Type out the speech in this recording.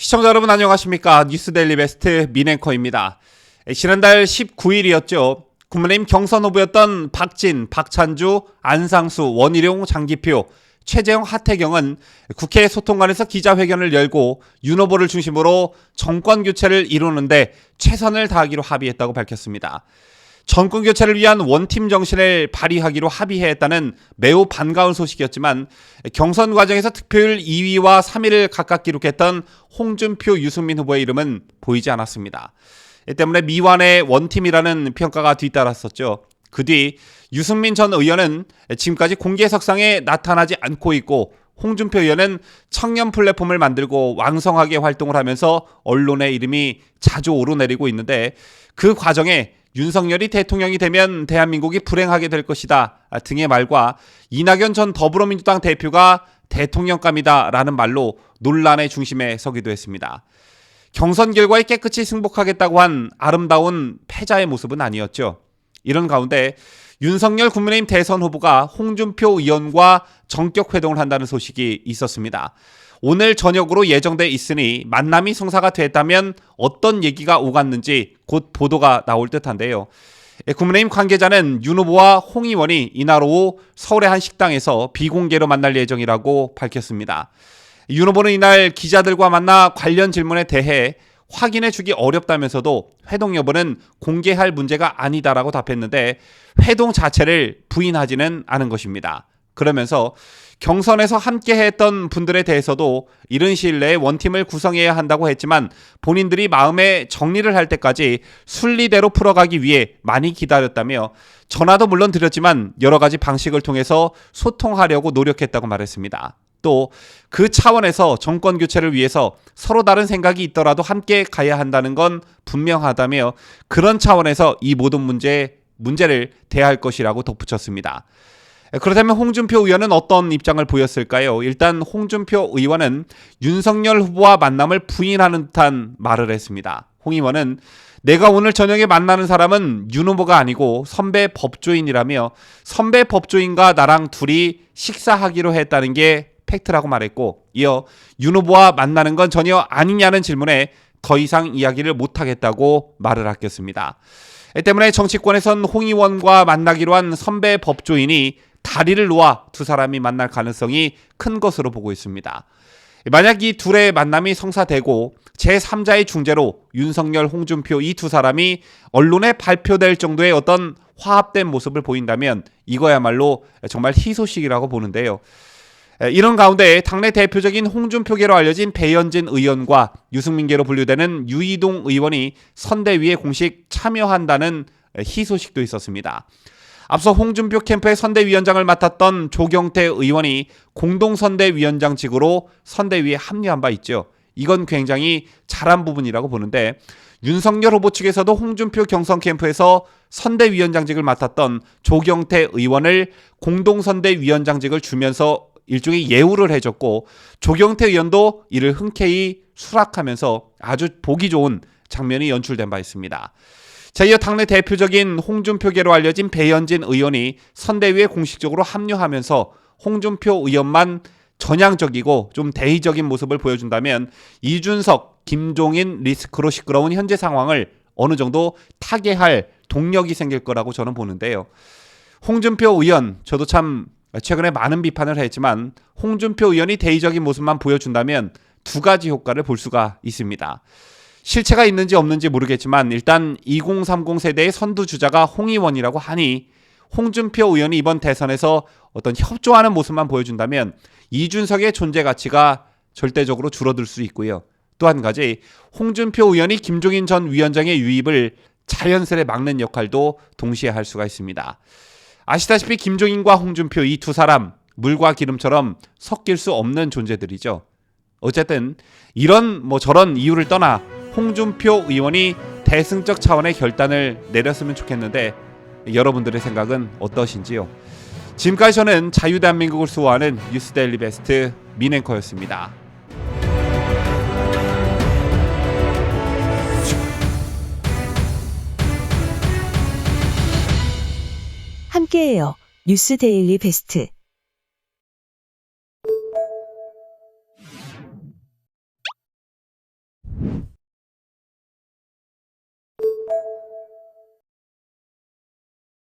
시청자 여러분 안녕하십니까? 뉴스데일리 베스트 민앵커입니다. 지난달 19일이었죠. 국민의힘 경선 후보였던 박진, 박찬주, 안상수, 원희룡, 장기표, 최재형, 하태경은 국회 소통관에서 기자회견을 열고 윤 후보를 중심으로 정권교체를 이루는데 최선을 다하기로 합의했다고 밝혔습니다. 정권교체를 위한 원팀 정신을 발휘하기로 합의했다는 매우 반가운 소식이었지만 경선 과정에서 득표율 2위와 3위를 각각 기록했던 홍준표, 유승민 후보의 이름은 보이지 않았습니다. 이 때문에 미완의 원팀이라는 평가가 뒤따랐었죠. 그 뒤 유승민 전 의원은 지금까지 공개석상에 나타나지 않고 있고 홍준표 의원은 청년 플랫폼을 만들고 왕성하게 활동을 하면서 언론의 이름이 자주 오르내리고 있는데 그 과정에 윤석열이 대통령이 되면 대한민국이 불행하게 될 것이다 등의 말과 이낙연 전 더불어민주당 대표가 대통령감이다 라는 말로 논란의 중심에 서기도 했습니다. 경선 결과에 깨끗이 승복하겠다고 한 아름다운 패자의 모습은 아니었죠. 이런 가운데 윤석열 국민의힘 대선 후보가 홍준표 의원과 전격 회동을 한다는 소식이 있었습니다. 오늘 저녁으로 예정돼 있으니 만남이 성사가 됐다면 어떤 얘기가 오갔는지 곧 보도가 나올 듯한데요. 국민의힘 관계자는 윤 후보와 홍 의원이 이날 오후 서울의 한 식당에서 비공개로 만날 예정이라고 밝혔습니다. 윤 후보는 이날 기자들과 만나 관련 질문에 대해 확인해주기 어렵다면서도 회동 여부는 공개할 문제가 아니다라고 답했는데 회동 자체를 부인하지는 않은 것입니다. 그러면서 경선에서 함께했던 분들에 대해서도 이른 시일 내에 원팀을 구성해야 한다고 했지만 본인들이 마음의 정리를 할 때까지 순리대로 풀어가기 위해 많이 기다렸다며 전화도 물론 드렸지만 여러 가지 방식을 통해서 소통하려고 노력했다고 말했습니다. 또 그 차원에서 정권 교체를 위해서 서로 다른 생각이 있더라도 함께 가야 한다는 건 분명하다며 그런 차원에서 이 모든 문제를 대할 것이라고 덧붙였습니다. 그렇다면 홍준표 의원은 어떤 입장을 보였을까요? 일단 홍준표 의원은 윤석열 후보와 만남을 부인하는 듯한 말을 했습니다. 홍 의원은 내가 오늘 저녁에 만나는 사람은 윤 후보가 아니고 선배 법조인이라며 선배 법조인과 나랑 둘이 식사하기로 했다는 게 팩트라고 말했고 이어 윤 후보와 만나는 건 전혀 아니냐는 질문에 더 이상 이야기를 못하겠다고 말을 아꼈습니다. 때문에 정치권에선 홍 의원과 만나기로 한 선배 법조인이 다리를 놓아 두 사람이 만날 가능성이 큰 것으로 보고 있습니다. 만약 이 둘의 만남이 성사되고 제3자의 중재로 윤석열, 홍준표 이 두 사람이 언론에 발표될 정도의 어떤 화합된 모습을 보인다면 이거야말로 정말 희소식이라고 보는데요. 이런 가운데 당내 대표적인 홍준표계로 알려진 배현진 의원과 유승민계로 분류되는 유이동 의원이 선대위에 공식 참여한다는 희소식도 있었습니다. 앞서 홍준표 캠프의 선대위원장을 맡았던 조경태 의원이 공동선대위원장직으로 선대위에 합류한 바 있죠. 이건 굉장히 잘한 부분이라고 보는데 윤석열 후보 측에서도 홍준표 경선 캠프에서 선대위원장직을 맡았던 조경태 의원을 공동선대위원장직을 주면서 일종의 예우를 해줬고 조경태 의원도 이를 흔쾌히 수락하면서 아주 보기 좋은 장면이 연출된 바 있습니다. 자, 이어 당내 대표적인 홍준표계로 알려진 배현진 의원이 선대위에 공식적으로 합류하면서 홍준표 의원만 전향적이고 좀 대의적인 모습을 보여준다면 이준석, 김종인 리스크로 시끄러운 현재 상황을 어느 정도 타개할 동력이 생길 거라고 저는 보는데요. 홍준표 의원, 저도 참 최근에 많은 비판을 했지만 홍준표 의원이 대의적인 모습만 보여준다면 두 가지 효과를 볼 수가 있습니다. 실체가 있는지 없는지 모르겠지만 일단 2030 세대의 선두주자가 홍 의원이라고 하니 홍준표 의원이 이번 대선에서 어떤 협조하는 모습만 보여준다면 이준석의 존재 가치가 절대적으로 줄어들 수 있고요. 또 한 가지 홍준표 의원이 김종인 전 위원장의 유입을 자연스레 막는 역할도 동시에 할 수가 있습니다. 아시다시피 김종인과 홍준표 이 두 사람 물과 기름처럼 섞일 수 없는 존재들이죠. 어쨌든 이런 저런 이유를 떠나 홍준표 의원이 대승적 차원의 결단을 내렸으면 좋겠는데 여러분들의 생각은 어떠신지요? 지금까지 저는 자유대한민국을 수호하는 뉴스데일리 베스트 민앵커였습니다. 함께해요. 뉴스데일리 베스트.